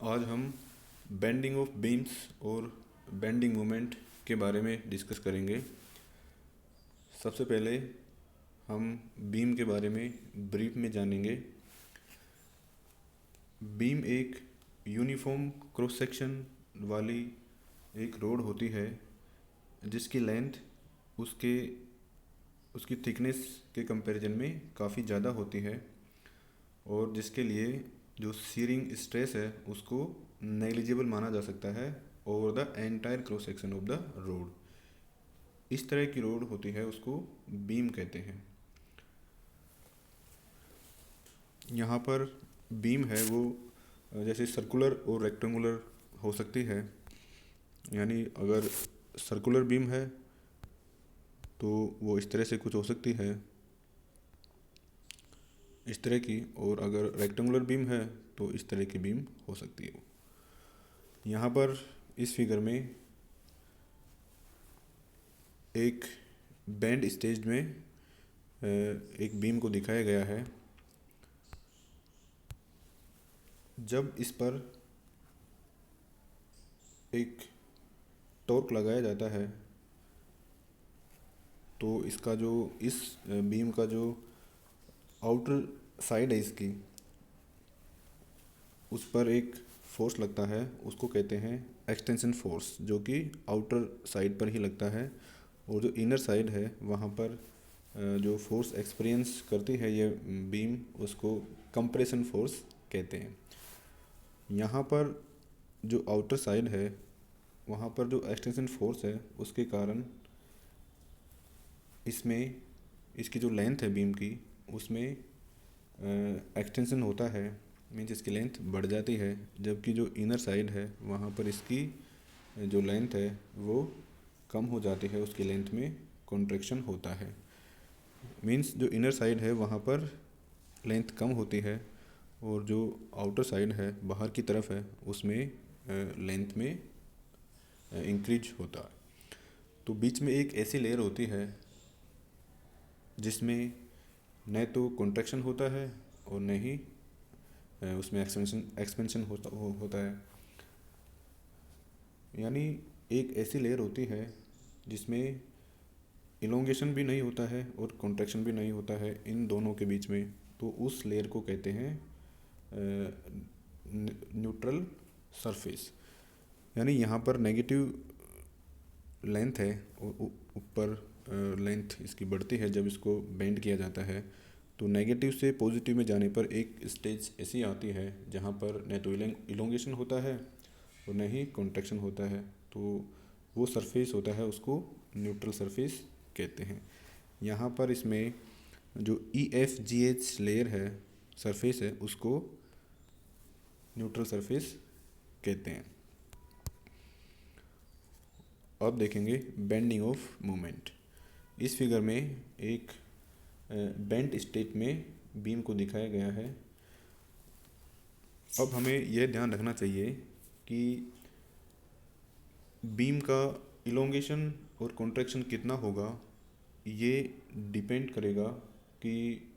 आज हम bending of beams और बेंडिंग मोमेंट के बारे में डिस्कस करेंगे। सबसे पहले हम बीम के बारे में ब्रीफ में जानेंगे। बीम एक यूनिफॉर्म क्रॉस सेक्शन वाली एक रोड होती है जिसकी लेंथ उसके उसकी थिकनेस के कंपैरिजन में काफ़ी ज़्यादा होती है और जिसके लिए जो सीरिंग स्ट्रेस है उसको नेग्लिजिबल माना जा सकता है over the entire cross section of the road. इस तरह की रोड होती है उसको बीम कहते हैं। यहाँ पर बीम है वो जैसे सर्कुलर और रेक्टेंगुलर हो सकती है। यानी अगर सर्कुलर बीम है तो वो इस तरह से कुछ हो सकती है, इस तरह की, और अगर रेक्टेंगुलर बीम है तो इस तरह की बीम हो सकती है। यहाँ पर इस फिगर में एक बैंड स्टेज में एक बीम को दिखाया गया है। जब इस पर एक टॉर्क लगाया जाता है तो इसका जो इस बीम का जो आउटर साइड है इसकी, उस पर एक फोर्स लगता है, उसको कहते हैं एक्सटेंशन फोर्स, जो कि आउटर साइड पर ही लगता है। और जो इनर साइड है वहाँ पर जो फोर्स एक्सपीरियंस करती है ये बीम, उसको कंप्रेशन फोर्स कहते हैं। यहाँ पर जो आउटर साइड है वहाँ पर जो एक्सटेंशन फोर्स है उसके कारण इसमें इसकी जो लेंथ है बीम की उसमें एक्सटेंशन होता है, मीन्स इसकी लेंथ बढ़ जाती है। जबकि जो इनर साइड है वहाँ पर इसकी जो लेंथ है वो कम हो जाती है, उसकी लेंथ में कॉन्ट्रैक्शन होता है। मीन्स जो इनर साइड है वहाँ पर लेंथ कम होती है और जो आउटर साइड है बाहर की तरफ है उसमें लेंथ में इंक्रीज होता है। तो बीच में एक ऐसी लेयर होती है जिसमें न तो कॉन्ट्रैक्शन होता है और न ही उसमें एक्सपेंशन होता है। यानी एक ऐसी लेयर होती है जिसमें इलोंगेशन भी नहीं होता है और कॉन्ट्रैक्शन भी नहीं होता है इन दोनों के बीच में। तो उस लेयर को कहते हैं न्यूट्रल सरफेस। यानी यहाँ पर नेगेटिव लेंथ है और ऊपर लेंथ इसकी बढ़ती है जब इसको बेंड किया जाता है। तो नेगेटिव से पॉजिटिव में जाने पर एक स्टेज ऐसी आती है जहाँ पर न तो इलोंगेशन होता है और न ही कॉन्ट्रैक्शन होता है। तो वो सरफेस होता है उसको न्यूट्रल सरफेस कहते हैं। यहाँ पर इसमें जो EFGH लेयर है, सरफेस है, उसको न्यूट्रल सरफेस कहते हैं। अब देखेंगे बेंडिंग ऑफ मोमेंट। इस फिगर में एक बेंट स्टेट में बीम को दिखाया गया है। अब हमें यह ध्यान रखना चाहिए कि बीम का इलोंगेशन और कॉन्ट्रैक्शन कितना होगा, ये डिपेंड करेगा कि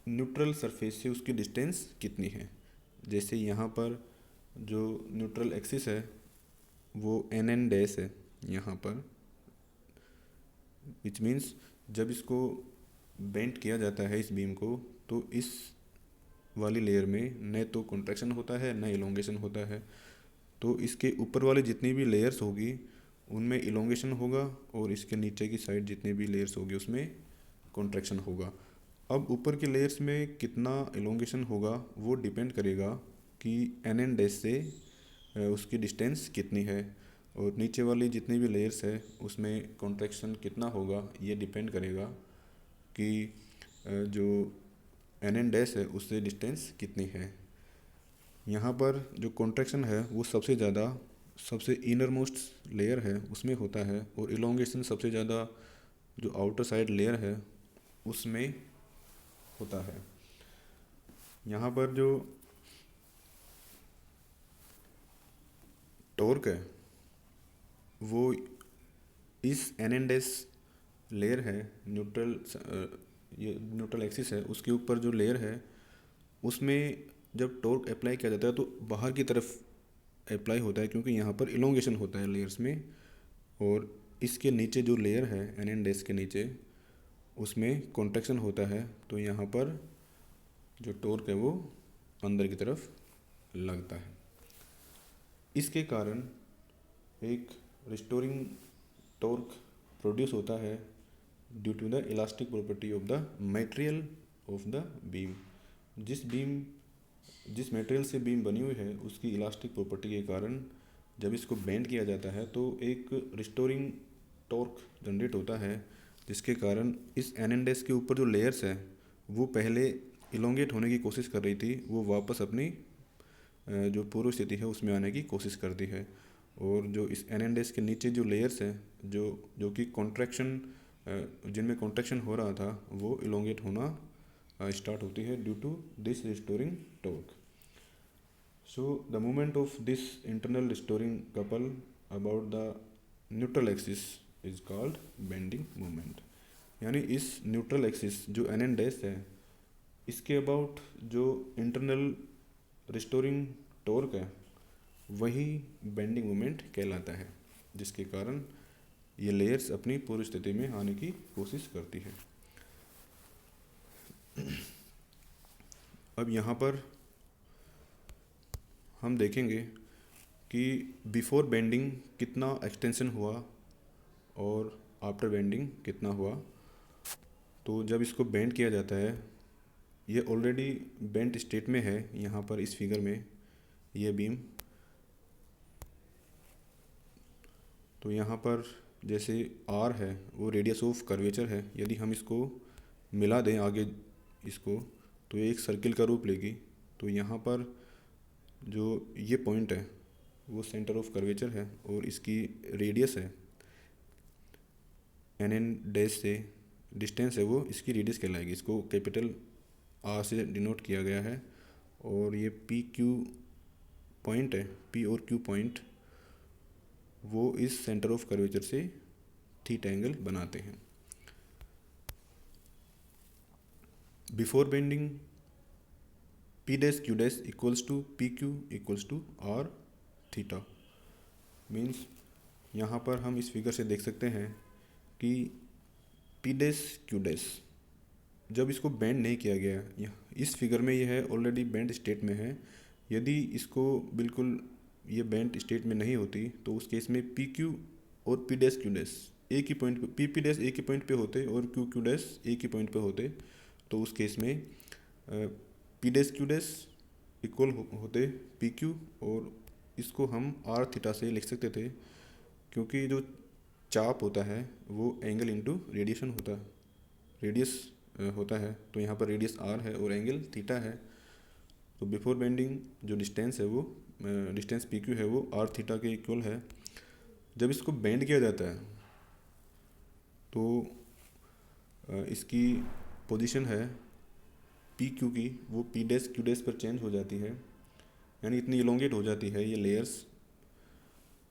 न्यूट्रल सरफेस से उसकी डिस्टेंस कितनी है। जैसे यहाँ पर जो न्यूट्रल एक्सिस है वो NN डैश है यहाँ पर, विच मीन्स जब इसको बेंट किया जाता है इस बीम को तो इस वाली लेयर में न तो कॉन्ट्रैक्शन होता है न इलोंगेशन होता है। तो इसके ऊपर वाली जितनी भी लेयर्स होगी उनमें इलोंगेशन होगा और इसके नीचे की साइड जितनी भी लेयर्स होगी उसमें कॉन्ट्रैक्शन होगा। अब ऊपर की लेयर्स में कितना इलोंगेशन होगा वो डिपेंड करेगा कि NN डैश से उसकी डिस्टेंस कितनी है, और नीचे वाली जितनी भी लेयर्स है उसमें कॉन्ट्रैक्शन कितना होगा ये डिपेंड करेगा कि जो NN डैश है उससे डिस्टेंस कितनी है। यहाँ पर जो कॉन्ट्रैक्शन है वो सबसे ज़्यादा सबसे इनर मोस्ट लेयर है उसमें होता है, और इलोंगेशन सबसे ज़्यादा जो आउटर साइड लेयर है उसमें होता है। यहाँ पर जो टॉर्क है वो इस NN डैश लेयर है, ये न्यूट्रल एक्सिस है, उसके ऊपर जो लेयर है उसमें जब टॉर्क अप्लाई किया जाता है तो बाहर की तरफ अप्लाई होता है, क्योंकि यहाँ पर इलोंगेशन होता है लेयर्स में। और इसके नीचे जो लेयर है एन एन डैश के नीचे, उसमें कॉन्ट्रैक्शन होता है, तो यहाँ पर जो टॉर्क है वो अंदर की तरफ लगता है। इसके कारण एक रिस्टोरिंग टॉर्क प्रोड्यूस होता है due to the elastic property of the material of the beam. जिस मटेरियल से बीम बनी हुई है उसकी इलास्टिक प्रॉपर्टी के कारण जब इसको बेंड किया जाता है तो एक रिस्टोरिंग टॉर्क जनरेट होता है, जिसके कारण इस एन एन डैश के ऊपर जो लेयर्स है वो पहले इलोंगेट होने की कोशिश कर रही थी, वो वापस अपनी जो पूर्व स्थिति है उसमें आने की कोशिश करती है। और जो इस एन एन डैश के नीचे जो लेयर्स हैं जो कि कॉन्ट्रैक्शन जिनमें कॉन्ट्रैक्शन हो रहा था वो इलोंगेट होना स्टार्ट होती है due to this restoring torque. So the movement of this internal restoring couple about the neutral axis is called bending movement। यानी इस न्यूट्रल एक्सिस जो एन एन डैश है इसके अबाउट जो इंटरनल रिस्टोरिंग टॉर्क है वही बेंडिंग मोमेंट कहलाता है, जिसके कारण ये लेयर्स अपनी पूर्व स्थिति में आने की कोशिश करती है। अब यहाँ पर हम देखेंगे कि बिफोर बेंडिंग कितना एक्सटेंशन हुआ और आफ्टर बेंडिंग कितना हुआ। तो जब इसको बेंड किया जाता है, ये ऑलरेडी बेंट स्टेट में है यहाँ पर इस फिगर में ये बीम। तो यहाँ पर जैसे आर है वो रेडियस ऑफ कर्वेचर है, यदि हम इसको मिला दें आगे इसको तो ये एक सर्किल का रूप लेगी। तो यहाँ पर जो ये पॉइंट है वो सेंटर ऑफ कर्वेचर है और इसकी रेडियस है एन एन डैश से डिस्टेंस है वो इसकी रेडियस कहलाएगी। इसको कैपिटल आर से डिनोट किया गया है। और ये पी क्यू पॉइंट है, पी और क्यू पॉइंट वो इस सेंटर ऑफ कर्वेचर से थीटा एंगल बनाते हैं। Before bending P dash Q dash equals to P Q equals to R theta. Means यहाँ पर हम इस फिगर से देख सकते हैं कि पी डैश क्यू डैश जब इसको बेंड नहीं किया गया, इस फिगर में ये है ऑलरेडी बेंड स्टेट में है। यदि इसको बिल्कुल ये बेंड स्टेट में नहीं होती तो उस केस में पी क्यू और पी डैश क्यू डैश एक ही पॉइंट पे, पी पी डैश एक ही पॉइंट पे होते और क्यू क्यू डैश एक ही पॉइंट पे होते। तो उस केस में P dash Q dash equal होते पी क्यू, और इसको हम आर थीटा से लिख सकते थे, क्योंकि जो चाप होता है वो एंगल इंटू रेडिएशन होता है, रेडियस होता है। तो यहाँ पर रेडियस आर है और एंगल थीटा है। तो बिफोर बेंडिंग जो डिस्टेंस है वो डिस्टेंस पी क्यू है वो आर थीटा के इक्वल है। जब इसको बेंड किया जाता है तो इसकी पोजीशन है पी क्यू की वो पी डैश क्यू डैश पर चेंज हो जाती है, यानी इतनी इलोंगेट हो जाती है ये layers,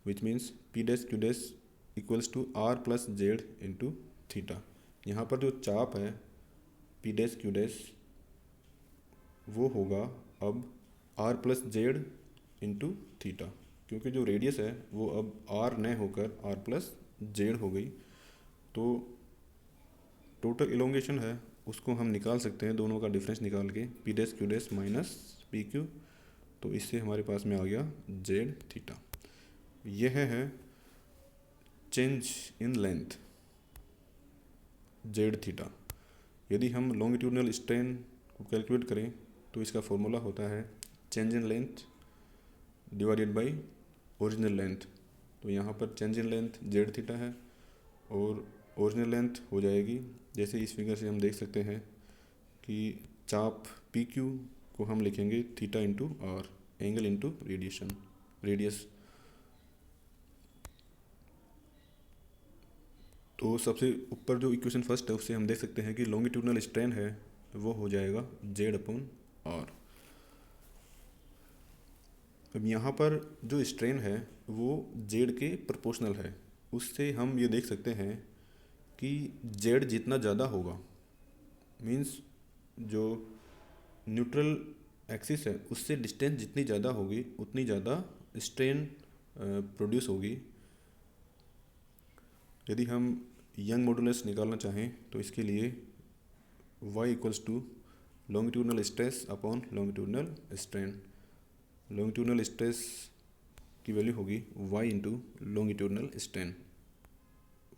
which means P dash Q dash equals to R plus Z into theta. यहाँ पर जो चाप है पी डैश क्यू डैश वो होगा अब R plus Z into theta, क्योंकि जो रेडियस है वो अब आर न होकर आर प्लस जेड हो गई। तो टोटल इलोंगेशन है उसको हम निकाल सकते हैं, दोनों का डिफरेंस निकाल के P dash Q dash minus P Q, तो इससे हमारे पास में आ गया जेड थीटा। यह है change in length Z theta. यदि हम लॉन्गिट्यूडनल स्ट्रेन को कैलकुलेट करें तो इसका फॉर्मूला होता है change in length divided by original length. तो यहाँ पर change in length Z theta है और ओरिजिनल लेंथ हो जाएगी, जैसे इस फिगर से हम देख सकते हैं कि चाप पी क्यू को हम लिखेंगे theta into R, angle into radius. तो सबसे ऊपर जो इक्वेशन फर्स्ट है उससे हम देख सकते हैं कि लॉन्गिट्यूडनल स्ट्रेन है वो हो जाएगा जेड अपॉन आर। अब यहाँ पर जो स्ट्रेन है वो जेड के प्रोपोर्शनल है, उससे हम ये देख सकते हैं कि जेड जितना ज़्यादा होगा मीन्स जो न्यूट्रल एक्सिस है उससे डिस्टेंस जितनी ज़्यादा होगी उतनी ज़्यादा स्ट्रेन प्रोड्यूस होगी। यदि हम यंग मॉडुलस निकालना चाहें तो इसके लिए y equals to longitudinal stress upon longitudinal strain. Longitudinal stress की वैल्यू होगी y into longitudinal strain,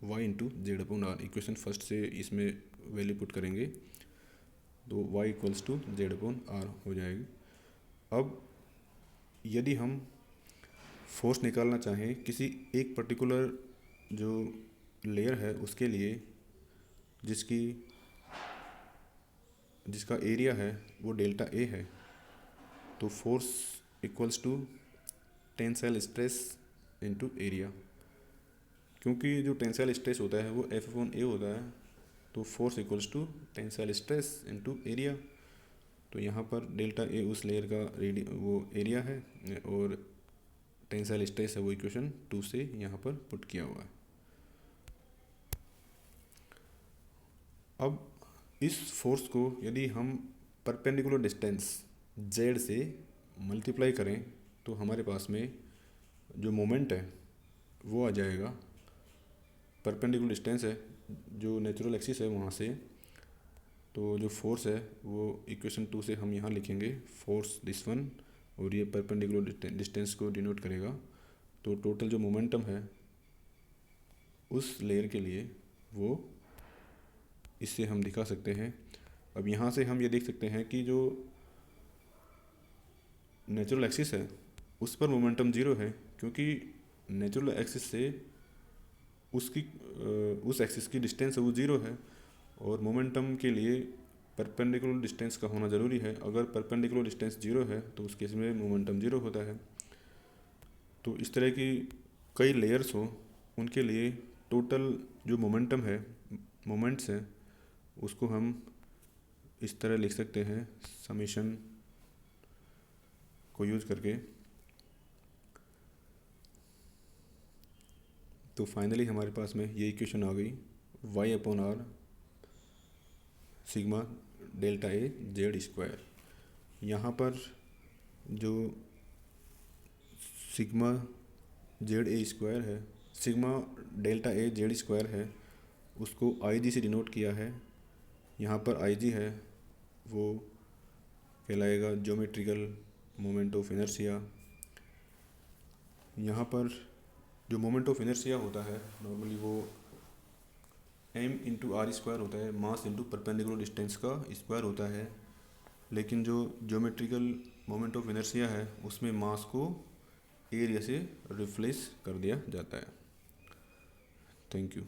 y into Z upon R. Equation first से इसमें वैल्यू पुट करेंगे तो y equals to Z upon R हो जाएगी। अब यदि हम फोर्स निकालना चाहें किसी एक पर्टिकुलर जो लेयर है उसके लिए जिसका एरिया है वो डेल्टा ए है, तो force equals to tensile stress into area. क्योंकि जो टेंसाइल स्ट्रेस होता है वो एफ अपॉन ए होता है, तो force equals to tensile stress into area. तो यहाँ पर डेल्टा ए उस लेयर का वो एरिया है और टेंसाइल स्ट्रेस है वो इक्वेशन 2 से यहाँ पर पुट किया हुआ है। अब इस फोर्स को यदि हम परपेंडिकुलर डिस्टेंस z से मल्टीप्लाई करें तो हमारे पास में जो मोमेंट है वो आ जाएगा। परपेंडिकुलर डिस्टेंस है जो नेचुरल एक्सिस है वहाँ से, तो जो फोर्स है वो इक्वेशन 2 से हम यहाँ लिखेंगे फोर्स दिस वन, और ये परपेंडिकुलर डिस्टेंस को डिनोट करेगा। तो टोटल जो मोमेंटम है उस लेयर के लिए वो इससे हम दिखा सकते हैं। अब यहाँ से हम ये देख सकते हैं कि जो नेचुरल एक्सिस है उस पर मोमेंटम ज़ीरो है, क्योंकि नेचुरल एक्सिस से उस एक्सिस की डिस्टेंस है वो ज़ीरो है, और मोमेंटम के लिए परपेंडिकुलर डिस्टेंस का होना ज़रूरी है। अगर परपेंडिकुलर डिस्टेंस ज़ीरो है तो उस केस में मोमेंटम ज़ीरो होता है। तो इस तरह की कई लेयर्स हो उनके लिए टोटल जो मोमेंटम है, मोमेंट्स हैं, उसको हम इस तरह लिख सकते हैं समीशन को यूज़ करके। तो फाइनली हमारे पास में ये इक्वेशन आ गई y upon R sigma delta A Z square. यहाँ पर जो सिग्मा जेड ए स्क्वायर है, sigma delta A Z square है, उसको आई जी से डिनोट किया है। यहाँ पर आई जी है वो कहलाएगा ज्योमेट्रिकल मोमेंट ऑफ इनर्शिया। यहाँ पर जो मोमेंट ऑफ इनर्शिया होता है नॉर्मली वो m इंटू आर स्क्वायर होता है, मास इंटू परपेंडिकुलर डिस्टेंस का स्क्वायर होता है। लेकिन जो ज्योमेट्रिकल मोमेंट ऑफ इनर्शिया है उसमें मास को एरिया से रिप्लेस कर दिया जाता है। Thank you.